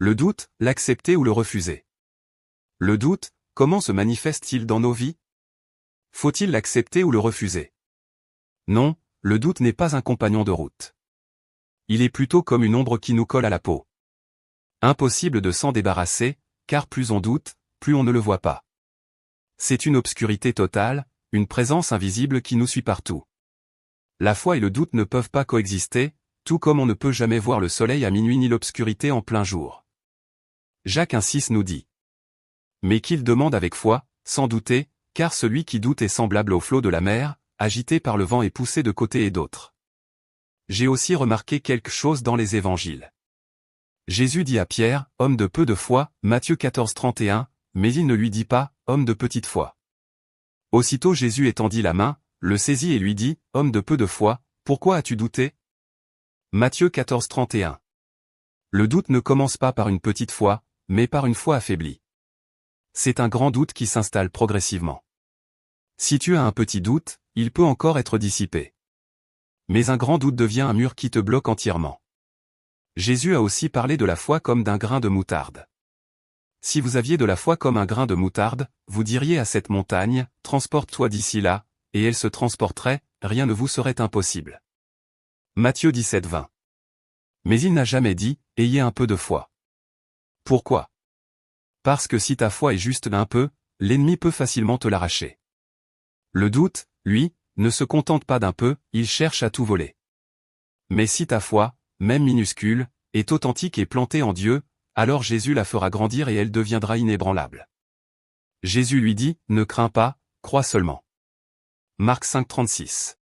Le doute, l'accepter ou le refuser. Le doute, comment se manifeste-t-il dans nos vies? Faut-il l'accepter ou le refuser? Non, le doute n'est pas un compagnon de route. Il est plutôt comme une ombre qui nous colle à la peau. Impossible de s'en débarrasser, car plus on doute, plus on ne le voit pas. C'est une obscurité totale, une présence invisible qui nous suit partout. La foi et le doute ne peuvent pas coexister, tout comme on ne peut jamais voir le soleil à minuit ni l'obscurité en plein jour. Jacques 1,6 nous dit. Mais qu'il demande avec foi, sans douter, car celui qui doute est semblable au flot de la mer, agité par le vent et poussé de côté et d'autre. J'ai aussi remarqué quelque chose dans les évangiles. Jésus dit à Pierre, homme de peu de foi, Matthieu 14,31, mais il ne lui dit pas, homme de petite foi. Aussitôt Jésus étendit la main, le saisit et lui dit, homme de peu de foi, pourquoi as-tu douté? Matthieu 14,31. Le doute ne commence pas par une petite foi, mais par une foi affaiblie. C'est un grand doute qui s'installe progressivement. Si tu as un petit doute, il peut encore être dissipé. Mais un grand doute devient un mur qui te bloque entièrement. Jésus a aussi parlé de la foi comme d'un grain de moutarde. Si vous aviez de la foi comme un grain de moutarde, vous diriez à cette montagne, transporte-toi d'ici là, et elle se transporterait, rien ne vous serait impossible. Matthieu 17,20. Mais il n'a jamais dit, ayez un peu de foi. Pourquoi? Parce que si ta foi est juste d'un peu, l'ennemi peut facilement te l'arracher. Le doute, lui, ne se contente pas d'un peu, il cherche à tout voler. Mais si ta foi, même minuscule, est authentique et plantée en Dieu, alors Jésus la fera grandir et elle deviendra inébranlable. Jésus lui dit, ne crains pas, crois seulement. Marc 5,36.